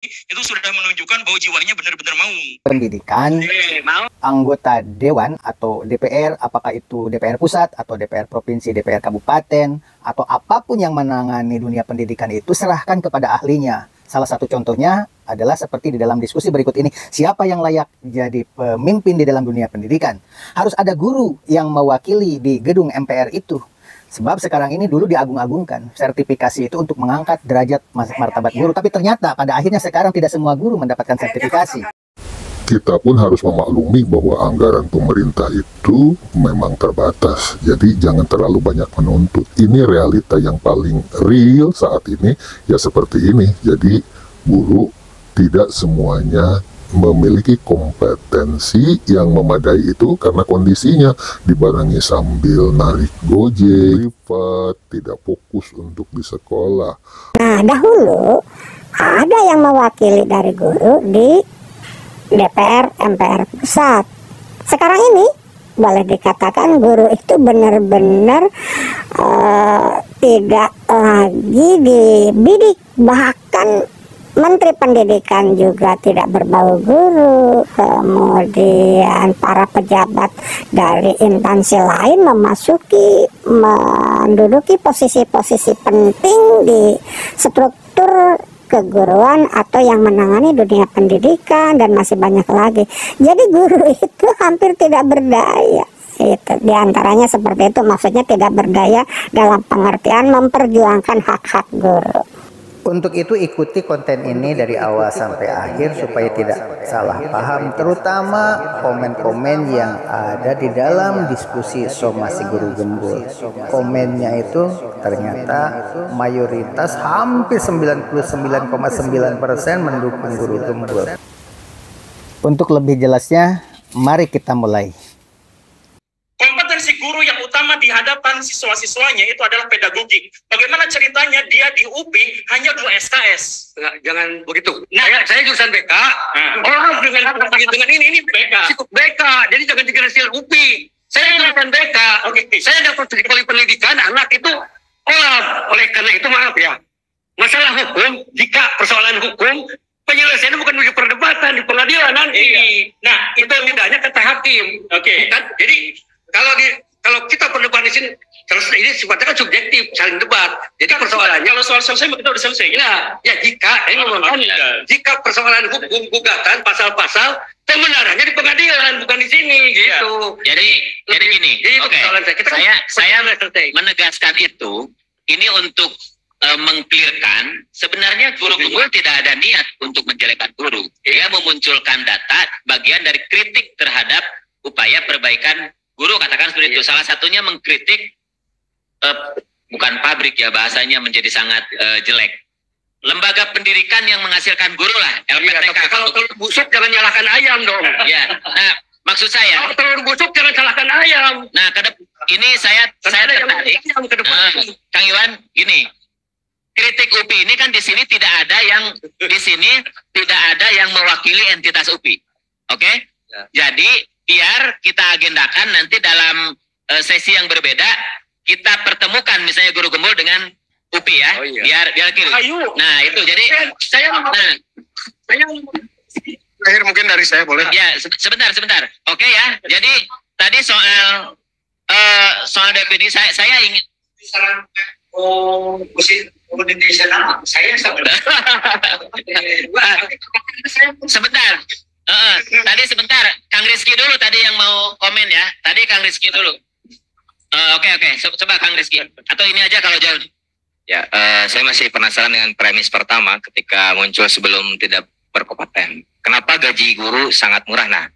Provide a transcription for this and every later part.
itu sudah menunjukkan bahwa jiwanya benar-benar mau. Pendidikan, anggota dewan atau DPR, apakah itu DPR pusat atau DPR provinsi, DPR kabupaten, atau apapun yang menangani dunia pendidikan itu serahkan kepada ahlinya. Salah satu contohnya adalah seperti di dalam diskusi berikut ini. Siapa yang layak jadi pemimpin di dalam dunia pendidikan? Harus ada guru yang mewakili di gedung MPR itu. Sebab sekarang ini dulu diagung-agungkan sertifikasi itu untuk mengangkat derajat martabat guru. Tapi ternyata pada akhirnya sekarang tidak semua guru mendapatkan sertifikasi. Kita pun harus memaklumi bahwa anggaran pemerintah itu memang terbatas. Jadi jangan terlalu banyak menuntut. Ini realita yang paling real saat ini ya seperti ini. Jadi guru tidak semuanya memiliki kompetensi yang memadai itu karena kondisinya dibarengi sambil narik gojek, privat, tidak fokus untuk di sekolah. Nah, dahulu ada yang mewakili dari guru di DPR MPR pusat. Sekarang ini boleh dikatakan guru itu benar-benar tidak lagi dibidik, bahkan Menteri Pendidikan juga tidak berbau guru, kemudian para pejabat dari instansi lain menduduki posisi-posisi penting di struktur keguruan atau yang menangani dunia pendidikan dan masih banyak lagi. Jadi guru itu hampir tidak berdaya. Itu diantaranya seperti itu, maksudnya tidak berdaya dalam pengertian memperjuangkan hak-hak guru. Untuk itu ikuti konten ini dari awal sampai akhir supaya tidak salah paham, terutama komen-komen yang ada di dalam diskusi Somasi Guru Gembul. Komennya itu ternyata mayoritas hampir 99,9% mendukung Guru Gembul. Untuk lebih jelasnya, mari kita mulai. Kompetensi guru yang utama di hadapan siswa-siswanya itu adalah pedagogik. Bagaimana ceritanya dia di UPI hanya 2 SKS? Jangan begitu. Nah, saya jurusan BK. Dengan ini BK. Cukup BK. Jadi jangan dikira UPI. Saya jurusan BK. Saya dapat di pendidikan anak itu kolab. Oleh karena itu maaf ya. Masalah hukum, jika persoalan hukum penyelesaiannya bukan di perdebatan di pengadilan nanti. Nah, itu tidaknya kata hakim. Jadi kalau kita berdebat di sini, terus ini sifatnya kan subjektif, saling debat. Jadi persoalannya kalau soal selesai kita udah selesai. Ya jika persoalan hukum gugatan pasal-pasal kebenarannya di pengadilan bukan di sini gitu. Jadi gini. Saya menegaskan itu ini untuk mengklirkan sebenarnya Guru Gembul tidak ada niat untuk menjelekkan guru. Dia memunculkan data bagian dari kritik terhadap upaya perbaikan guru, katakan seperti itu. Salah satunya mengkritik bukan pabrik ya, bahasanya menjadi sangat jelek. Lembaga pendidikan yang menghasilkan guru lah, LPTK. Kalau telur busuk jangan nyalakan ayam dong. Ya, nah maksud saya. Kalau telur busuk jangan salahkan ayam. Nah, ini saya tertarik. Kang Iwan, gini. Kritik UPI ini kan di sini tidak ada yang mewakili entitas UPI. Oke? Jadi biar kita agendakan nanti dalam sesi yang berbeda kita pertemukan misalnya Guru Gembul dengan UPI ya. Biar kiri. Nah, itu jadi saya akhir mungkin dari saya boleh. Ya, sebentar. Oke ya. Jadi tadi soal definisi saya ingin sebentar. Tadi sebentar, Kang Rizky dulu tadi yang mau komen ya. Tadi Kang Rizky dulu. Oke. Coba Kang Rizky. Atau ini aja kalau jauh. Ya, saya masih penasaran dengan premis pertama ketika muncul sebelum tidak berkompeten. Kenapa gaji guru sangat murah? Nah,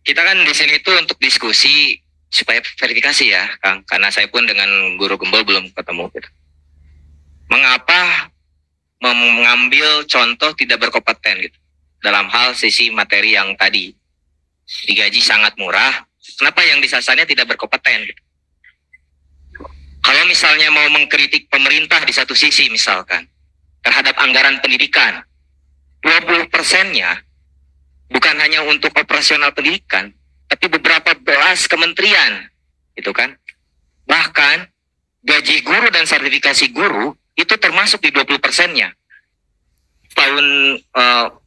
kita kan di sini itu untuk diskusi supaya verifikasi ya, Kang. Karena saya pun dengan Guru Gembul belum ketemu. Gitu. Mengapa mengambil contoh tidak berkompeten gitu? Dalam hal sisi materi yang tadi digaji sangat murah, kenapa yang disasarnya tidak berkompeten? Gitu? Kalau misalnya mau mengkritik pemerintah di satu sisi misalkan terhadap anggaran pendidikan, 20%-nya bukan hanya untuk operasional pendidikan, tapi beberapa belas kementerian, gitu kan? Bahkan gaji guru dan sertifikasi guru itu termasuk di 20%-nya. tahun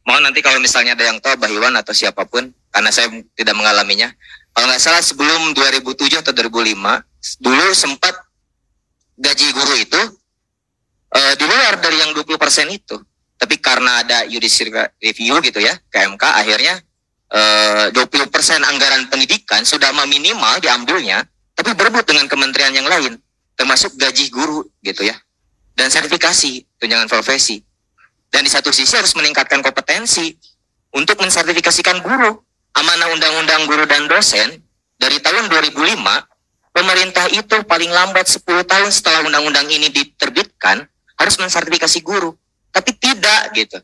mohon nanti kalau misalnya ada yang tahu Bah Iwan atau siapapun, karena saya tidak mengalaminya. Kalau nggak salah sebelum 2007 atau 2005 dulu sempat gaji guru itu di luar dari yang 20% itu. Tapi karena ada judicial review gitu ya, KMK, akhirnya 20% anggaran pendidikan sudah minimal diambilnya, tapi berebut dengan kementerian yang lain, termasuk gaji guru gitu ya, dan sertifikasi tunjangan profesi. Dan di satu sisi harus meningkatkan kompetensi untuk mensertifikasikan guru. Amanah Undang-Undang Guru dan Dosen dari tahun 2005, pemerintah itu paling lambat 10 tahun setelah undang-undang ini diterbitkan harus mensertifikasi guru. Tapi tidak gitu.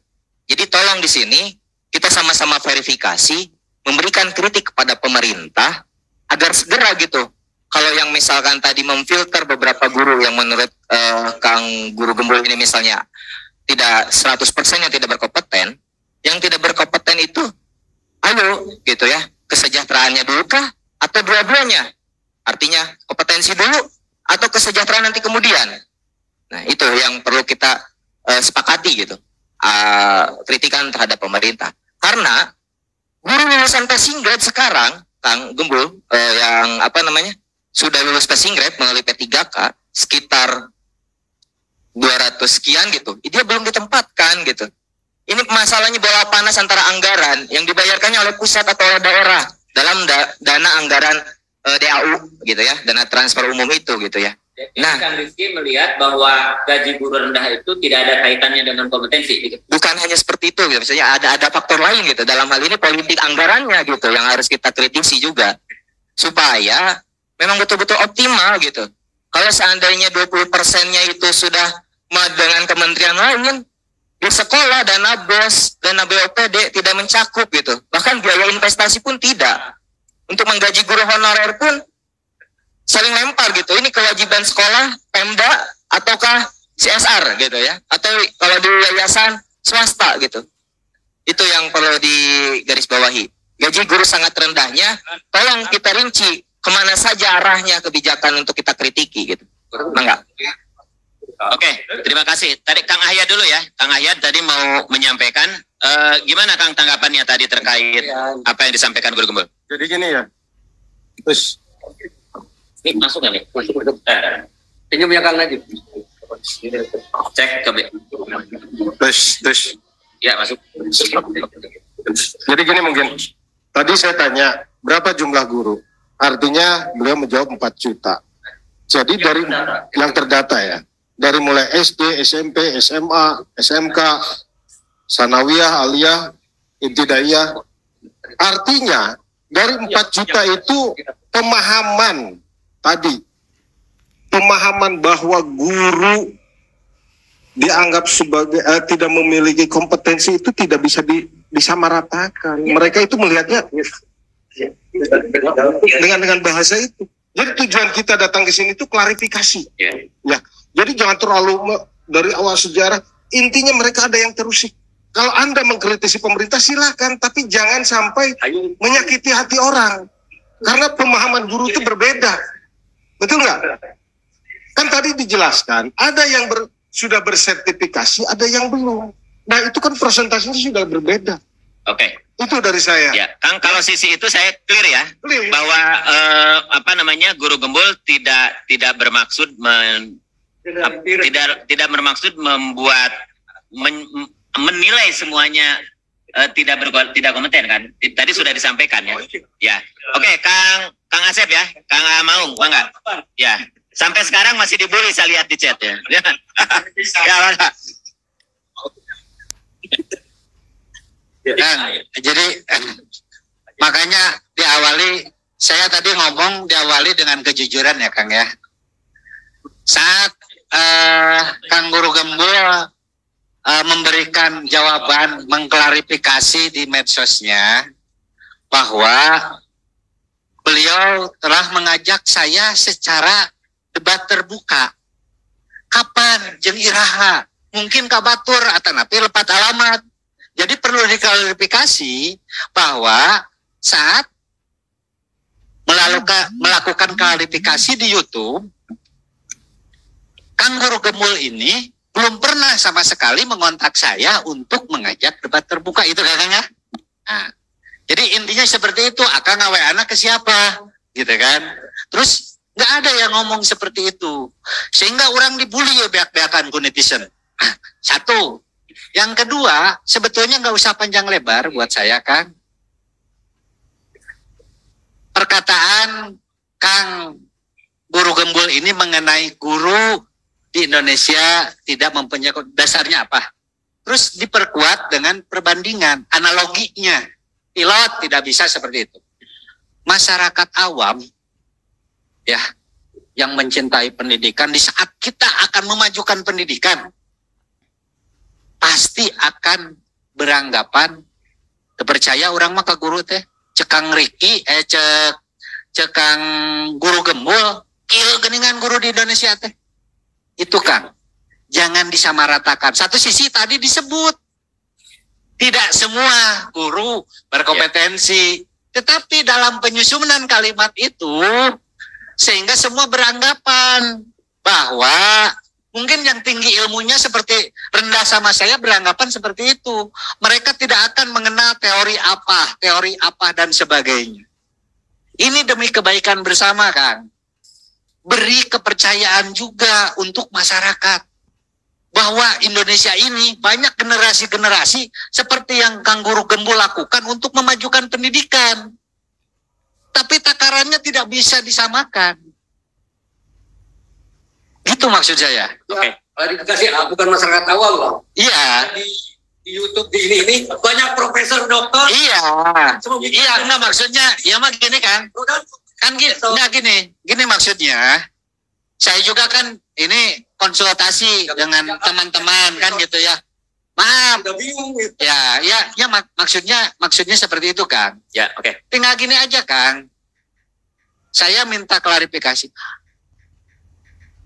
Jadi tolong di sini kita sama-sama verifikasi, memberikan kritik kepada pemerintah agar segera gitu. Kalau yang misalkan tadi memfilter beberapa guru yang menurut Kang Guru Gembul ini misalnya tidak 100% yang tidak berkompeten, yang tidak berkompeten itu ayo gitu ya, kesejahteraannya dulu kah atau dua-duanya? Artinya kompetensi dulu atau kesejahteraan nanti kemudian. Nah, itu yang perlu kita sepakati gitu. Kritikan terhadap pemerintah. Karena guru lulusan passing grade sekarang, Kang Gembul, yang sudah lulus passing grade melalui P3K sekitar 200 sekian gitu, dia belum ditempatkan gitu. Ini masalahnya bola panas antara anggaran yang dibayarkannya oleh pusat atau oleh daerah dalam dana anggaran DAU gitu ya, dana transfer umum itu gitu ya. Nah, Kang Rizky melihat bahwa gaji guru rendah itu tidak ada kaitannya dengan kompetensi. Gitu. Bukan hanya seperti itu, gitu. Misalnya ada faktor lain gitu. Dalam hal ini politik anggarannya gitu yang harus kita kritisi juga supaya memang betul-betul optimal gitu. Kalau seandainya 20%-nya itu sudah dengan kementerian lain, di sekolah dana BOS, dana BOPD tidak mencakup gitu. Bahkan biaya investasi pun tidak. Untuk menggaji guru honorer pun saling lempar gitu. Ini kewajiban sekolah, Pemda, ataukah CSR gitu ya. Atau kalau di yayasan swasta gitu. Itu yang perlu digarisbawahi. Gaji guru sangat rendahnya, tolong kita rinci kemana saja arahnya kebijakan untuk kita kritiki gitu. Enggak. Oke, terima kasih. Tadi Kang Ahyad dulu ya. Kang Ahyad tadi mau menyampaikan gimana Kang tanggapannya tadi terkait apa yang disampaikan Guru Gembul? Jadi gini ya. Terus ini masuk nggak nih? Masuk. Pinjam ya Kang Najib. Cek ke B. Terus. Ya, masuk. Jadi gini mungkin. Tadi saya tanya berapa jumlah guru? Artinya beliau menjawab 4 juta. Jadi dari yang terdata ya. Dari mulai SD, SMP, SMA, SMK, Sanawiyah, Aliyah, Ibtidaiyah. Artinya dari 4 juta itu pemahaman tadi. Pemahaman bahwa guru dianggap sebagai tidak memiliki kompetensi itu tidak bisa disamaratakan. Mereka itu melihatnya dengan bahasa itu. Jadi tujuan kita datang ke sini itu klarifikasi. Ya. Jadi jangan terlalu dari awal sejarah. Intinya mereka ada yang terusik. Kalau Anda mengkritisi pemerintah silakan, tapi jangan sampai menyakiti hati orang. Karena pemahaman guru itu berbeda. Betul nggak? Kan tadi dijelaskan, ada yang sudah bersertifikasi, ada yang belum. Nah itu kan presentasinya sudah berbeda. Oke. Itu dari saya. Ya, Kang, kalau sisi itu saya clear ya, bahwa Guru Gembul tidak bermaksud tidak bermaksud membuat menilai semuanya tidak kompeten kan. Tadi sudah disampaikan ya. Ya. Oke, Kang Asep ya, Kang Maung, enggak? Ya. Sampai sekarang masih dibully saya lihat di chat ya. Ya, mana? Jadi makanya saya tadi ngomong diawali dengan kejujuran ya Kang ya. Saat Kang Guru Gembul memberikan jawaban, mengklarifikasi di medsosnya bahwa beliau telah mengajak saya secara debat terbuka. Kapan jeung iraha? Mungkin kabatur atau napi lepat alamat. Jadi perlu diklarifikasi bahwa saat melakukan klarifikasi di YouTube, Kang Guru Gembul ini belum pernah sama sekali mengontak saya untuk mengajak debat terbuka, itu kan ya. Nah, jadi intinya seperti itu, akang ngawe anak ke siapa, gitu kan. Terus nggak ada yang ngomong seperti itu, sehingga orang dibully ya beak-beakan ku netizen. Satu. Yang kedua, sebetulnya nggak usah panjang lebar buat saya, Kang. Perkataan Kang Guru Gembul ini mengenai guru di Indonesia tidak mempunyai dasarnya apa? Terus diperkuat dengan perbandingan, analoginya. Pilot tidak bisa seperti itu. Masyarakat awam, ya, yang mencintai pendidikan, di saat kita akan memajukan pendidikan, pasti akan beranggapan, terpercaya orang mah ke guru teh, cekang Riki, cekang Guru Gembul, kieu geningan guru di Indonesia teh. Itu Kang, jangan disamaratakan. Satu sisi tadi disebut, tidak semua guru berkompetensi, tetapi dalam penyusunan kalimat itu, sehingga semua beranggapan bahwa mungkin yang tinggi ilmunya seperti rendah sama saya beranggapan seperti itu. Mereka tidak akan mengenal teori apa, dan sebagainya. Ini demi kebaikan bersama, Kang. Beri kepercayaan juga untuk masyarakat bahwa Indonesia ini banyak generasi-generasi seperti yang Kang Guru Gembul lakukan untuk memajukan pendidikan. Tapi takarannya tidak bisa disamakan. Gitu maksud saya. Oke. Klarifikasi, bukan masyarakat awam loh. Iya. Di YouTube di ini banyak profesor dokter. Iya. Iya, enggak maksudnya, ya mah gini kan. Kan gini, enggak gini maksudnya. Saya juga kan ini konsultasi dengan teman-teman kan gitu ya. Maaf. Udah bingung gitu. Ya maksudnya seperti itu, Kang. Ya, oke. Tinggal gini aja, Kang. Saya minta klarifikasi.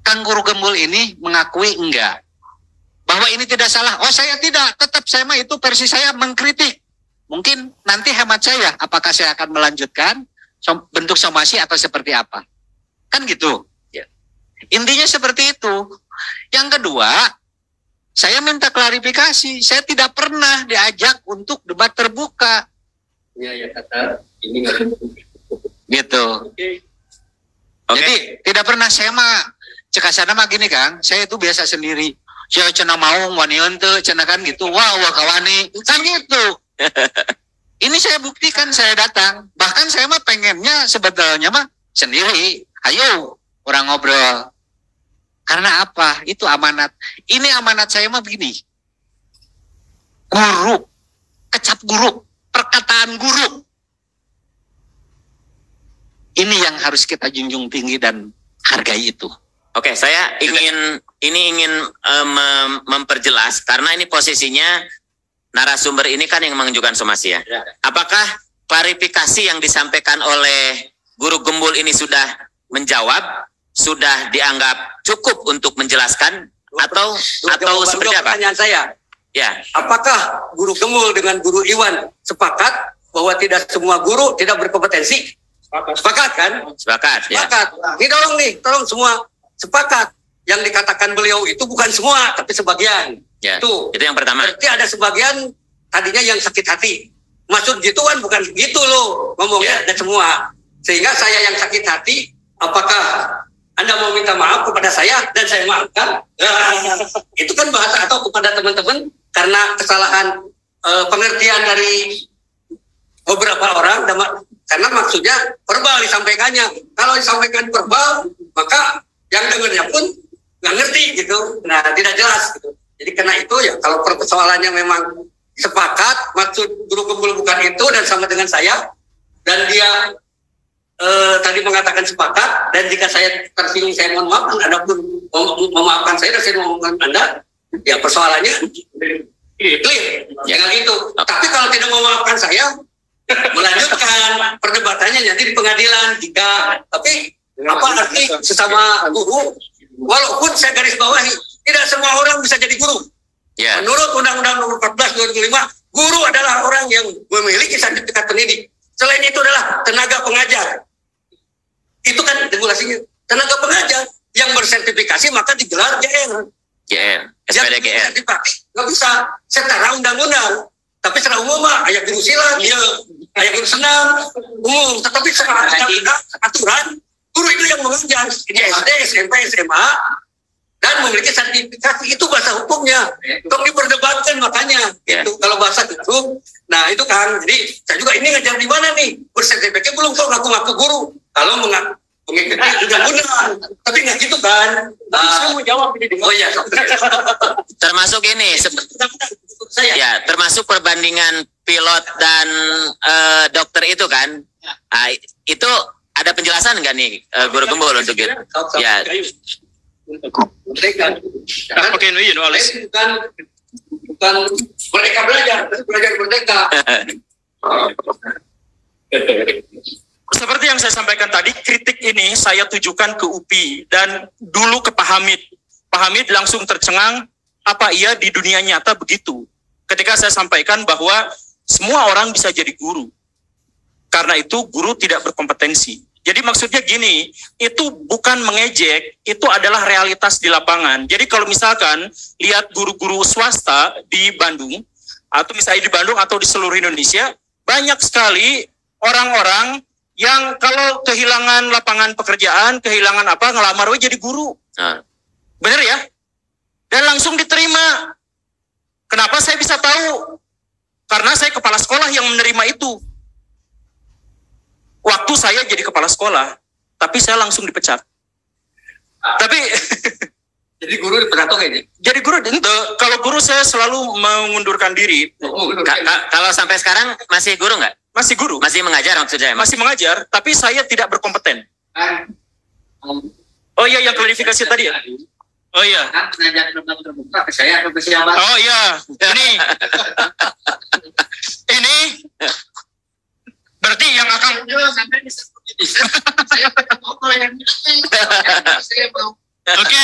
Kang Guru Gembul ini mengakui enggak bahwa ini tidak salah. Oh, saya tidak. Tetap saya mah itu versi saya mengkritik. Mungkin nanti hemat saya, apakah saya akan melanjutkan bentuk somasi atau seperti apa. Kan gitu. Ya. Intinya seperti itu. Yang kedua, saya minta klarifikasi. Saya tidak pernah diajak untuk debat terbuka. Ya kata ini gitu. Okay. Jadi tidak pernah. Saya mah cekasana mah gini, Kang. Saya itu biasa sendiri. Saya cenah mau wanian tuh, cenah kan gitu. Wah kawani. Kan gitu. Ini saya buktikan, saya datang. Bahkan saya mah pengennya sebetulnya mah sendiri. Ayo orang ngobrol. Karena apa? Itu amanat. Ini amanat saya mah begini. Guru, kecap guru, perkataan guru. Ini yang harus kita junjung tinggi dan hargai itu. Oke, saya ingin memperjelas karena ini posisinya narasumber ini kan yang mengajukan somasi ya. Apakah klarifikasi yang disampaikan oleh Guru Gembul ini sudah menjawab, sudah dianggap cukup untuk menjelaskan atau seperti apa? Pertanyaan saya. Ya. Apakah Guru Gembul dengan Guru Iwan sepakat bahwa tidak semua guru tidak berkompetensi? Sepakat kan? Sepakat. Ya. Sepakat. Ini tolong semua sepakat. Yang dikatakan beliau itu bukan semua, tapi sebagian. Ya, itu yang pertama. Berarti ada sebagian tadinya yang sakit hati. Maksud gitu kan bukan gitu loh ngomongnya, ada semua. Sehingga saya yang sakit hati, apakah Anda mau minta maaf kepada saya dan saya maafkan? Itu kan bahasa atau kepada teman-teman karena kesalahan pengertian dari beberapa orang, karena maksudnya verbal disampaikannya. Kalau disampaikan verbal, maka yang dengarnya pun nggak ngerti gitu. Nah, tidak jelas gitu. Jadi karena itu ya kalau persoalannya memang sepakat, maksud Guru Gembul bukan itu dan sama dengan saya, dan dia tadi mengatakan sepakat, dan jika saya tersinggung saya mohon maaf, Anda pun memaafkan saya dan saya memaafkan Anda, ya persoalannya clear, jangan gitu. Tapi kalau tidak memaafkan saya, melanjutkan perdebatannya nanti di pengadilan. Tapi apa arti sesama guru? Walaupun saya garis bawahi, tidak semua orang bisa jadi guru. Yeah. Menurut Undang-Undang Nomor 14 2005, guru adalah orang yang memiliki sertifikat pendidik. Selain itu adalah tenaga pengajar. Itu kan regulasinya. Tenaga pengajar yang bersertifikasi maka digelar JR. SPDGR. Nggak bisa secara undang-undang. Tapi secara umum mah ayat guru silat, ya, ayat guru senam, umum. Tetapi secara aturan, guru itu yang mengajar di SD, SMP, SMA, dan memiliki sertifikasi, itu bahasa hukumnya. Untuk diperdebatkan makanya. Itu kalau bahasa hukum. Nah itu kan, jadi saya juga ini ngajar di mana nih? Bersertifikat belum kok ngaku-ngaku guru. Kalau mengikuti undang-undang, tapi nggak gitu kan? Saya mau jawab ini. Oh iya. Termasuk ini, ya termasuk perbandingan pilot dan dokter itu kan? Itu ada penjelasan nggak nih Guru Gembul untuk itu? Ya. Pakai nuyi nulis. Bukan merdeka belajar merdeka. Seperti yang saya sampaikan tadi, kritik ini saya tujukan ke UPI dan dulu ke Pak Hamid. Pak Hamid langsung tercengang, apa iya di dunia nyata begitu? Ketika saya sampaikan bahwa semua orang bisa jadi guru. Karena itu guru tidak berkompetensi. Jadi maksudnya gini, itu bukan mengejek, itu adalah realitas di lapangan. Jadi kalau misalkan lihat guru-guru swasta di Bandung, atau misalnya di Bandung atau di seluruh Indonesia, banyak sekali orang-orang yang kalau kehilangan lapangan pekerjaan, kehilangan apa, ngelamar jadi guru. Bener ya? Dan langsung diterima. Kenapa saya bisa tahu? Karena saya kepala sekolah yang menerima itu. Waktu saya jadi kepala sekolah, tapi saya langsung dipecat. Tapi jadi guru dipecat kayaknya. Jadi guru kalau guru saya selalu mengundurkan diri. Kalau sampai sekarang masih guru nggak? Masih guru. Masih mengajar maksudnya? Masih mengajar, tapi saya tidak berkompeten. Oh iya, yang klarifikasi tadi ya. Oh iya. Kan pengajar terbuka ke saya atau ke siapa? Oh iya. Ini berarti yang akan Oke.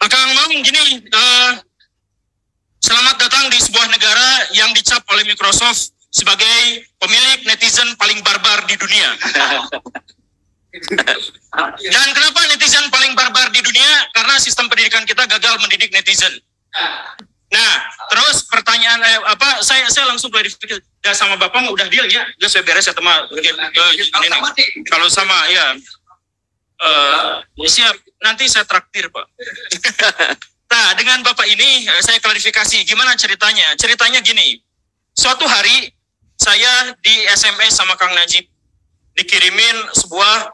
Akang Mang gini, selamat datang di sebuah negara yang dicap oleh Microsoft sebagai pemilik netizen paling barbar di dunia. Dan kenapa netizen paling barbar di dunia? Karena sistem pendidikan kita gagal mendidik netizen. Nah, terus pertanyaan saya langsung klarifikasi. Ya, sama Bapak mah udah deal ya. Udah saya beres ya teman. Kalau sama ya. Siap, nanti saya traktir, Pak. Nah, dengan Bapak ini saya klarifikasi gimana ceritanya. Ceritanya gini. Suatu hari saya di SMS sama Kang Najib dikirimin sebuah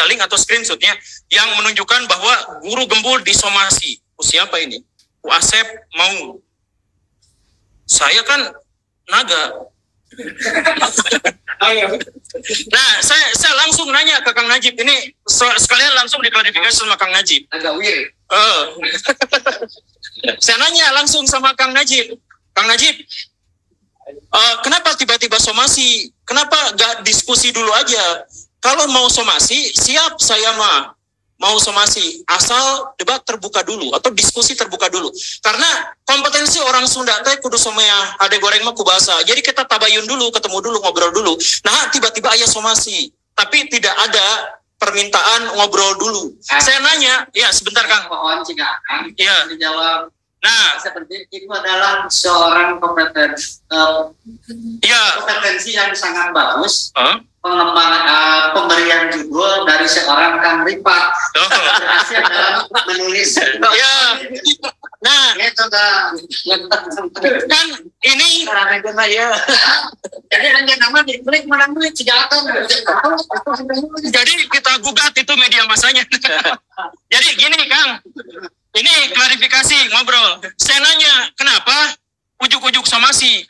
link atau screenshotnya yang menunjukkan bahwa Guru Gembul disomasi. Siapa ini? Asep mau. Saya kan naga. Nah, saya langsung nanya ke Kang Najib ini, sekalian langsung diklarifikasi sama Kang Najib. Agak weird. Saya nanya langsung sama Kang Najib. Kang Najib, kenapa tiba-tiba somasi? Kenapa gak diskusi dulu aja? Kalau mau somasi, siap saya mah. Mau somasi, asal debat terbuka dulu atau diskusi terbuka dulu. Karena kompetensi orang Sunda teh kudu somea, ade goreng mah kubasa. Jadi kita tabayun dulu, ketemu dulu, ngobrol dulu. Nah, tiba-tiba aya somasi, tapi tidak ada permintaan ngobrol dulu. Saya nanya, ya sebentar Kang. Mohon jika Kang ya dijawab. Nah, seperti itu adalah seorang kompetensi yang sangat bagus. Pengembangan pemberian judul dari seorang Kang Ripat berhasil dalam menulis. Nah, kan ini jadi kita gugat itu media masanya. Jadi gini Kang, ini klarifikasi ngobrol. Saya nanya kenapa ujuk-ujuk somasi.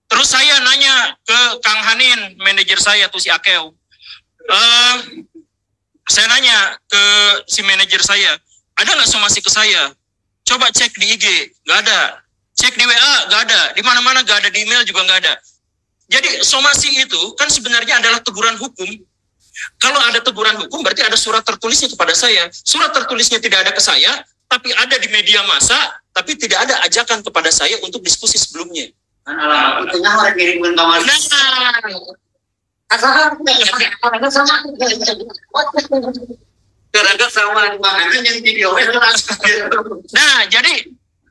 Terus saya nanya ke Kang Hanin, manajer saya tuh si Akeu. Saya nanya ke si manajer saya, ada nggak somasi ke saya? Coba cek di IG, nggak ada. Cek di WA, nggak ada. Di mana-mana nggak ada, di email juga nggak ada. Jadi somasi itu kan sebenarnya adalah teguran hukum. Kalau ada teguran hukum berarti ada surat tertulisnya kepada saya. Surat tertulisnya tidak ada ke saya, tapi ada di media massa, tapi tidak ada ajakan kepada saya untuk diskusi sebelumnya. Nah, jadi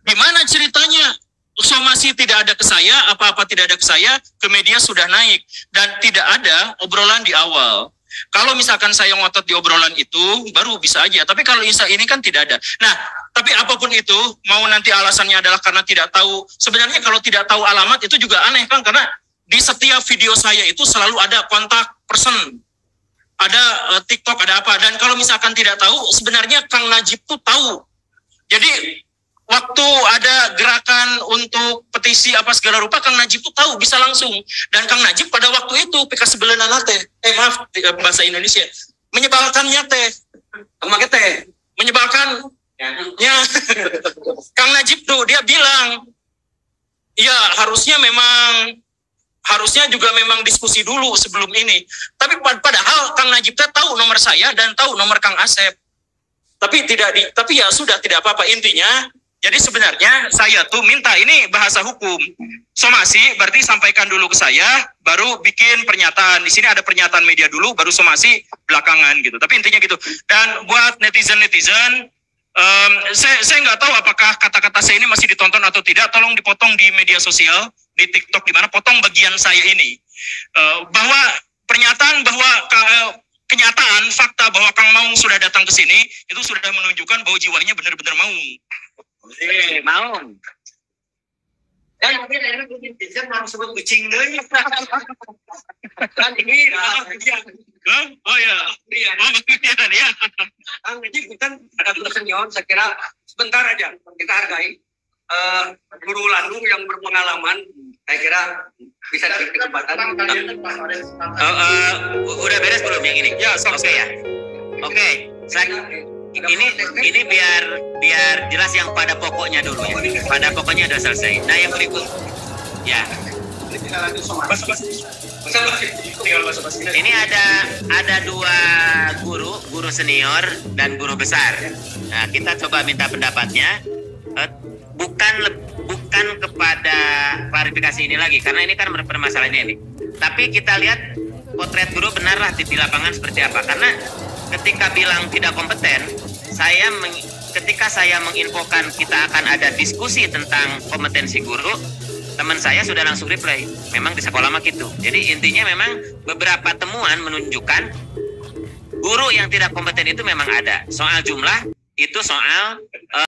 gimana ceritanya? Somasi tidak ada ke saya, apa-apa tidak ada ke saya, ke media sudah naik. Dan tidak ada obrolan di awal. Kalau misalkan saya ngotot di obrolan itu, baru bisa aja. Tapi kalau ini kan tidak ada. Nah, tapi apapun itu, mau nanti alasannya adalah karena tidak tahu. Sebenarnya kalau tidak tahu alamat itu juga aneh kan, karena di setiap video saya itu selalu ada kontak person. Ada TikTok, ada apa. Dan kalau misalkan tidak tahu, sebenarnya Kang Najib tuh tahu. Jadi waktu ada gerakan untuk petisi apa segala rupa, Kang Najib tuh tahu, bisa langsung. Dan Kang Najib pada waktu itu PK sebelenana teh, maaf bahasa Indonesia, menyebalkannya teh, pakai teh, menyebalkan. Ya, Kang Najib tuh dia bilang, ya harusnya juga memang diskusi dulu sebelum ini. Tapi padahal Kang Najib teh tahu nomor saya dan tahu nomor Kang Asep. Tapi ya sudah, tidak apa-apa. Intinya, jadi sebenarnya saya tuh minta, ini bahasa hukum. Somasi berarti sampaikan dulu ke saya, baru bikin pernyataan. Di sini ada pernyataan media dulu, baru somasi belakangan gitu. Tapi intinya gitu. Dan buat netizen-netizen, saya nggak tahu apakah kata-kata saya ini masih ditonton atau tidak. Tolong dipotong di media sosial, di TikTok, di mana potong bagian saya ini. Bahwa pernyataan bahwa kenyataan, fakta bahwa Kang Maung sudah datang ke sini, itu sudah menunjukkan bahwa jiwanya benar-benar mau. Maung. Dan mungkin ini bisa sebut kucing deh. Kan ini Oh ya. Iya. Kang Najib kan ada guru senior, saya kira sebentar aja kita hargai guru Landu yang berpengalaman, saya kira bisa diberi kesempatan. Udah beres belum yang ini? Ya, oke ya. Oke, ini biar jelas yang pada pokoknya dulu ya. Pada pokoknya udah selesai. Nah, yang berikut ya. Ini ada dua guru senior dan guru besar. Nah, kita coba minta pendapatnya. Bukan kepada klarifikasi ini lagi, karena ini kan permasalahannya ini. Tapi kita lihat potret guru benarlah di lapangan seperti apa. Karena ketika bilang tidak kompeten, ketika saya menginfokan kita akan ada diskusi tentang kompetensi guru, teman saya sudah langsung reply, memang di sekolah mah gitu. Jadi intinya memang beberapa temuan menunjukkan guru yang tidak kompeten itu memang ada. Soal jumlah itu soal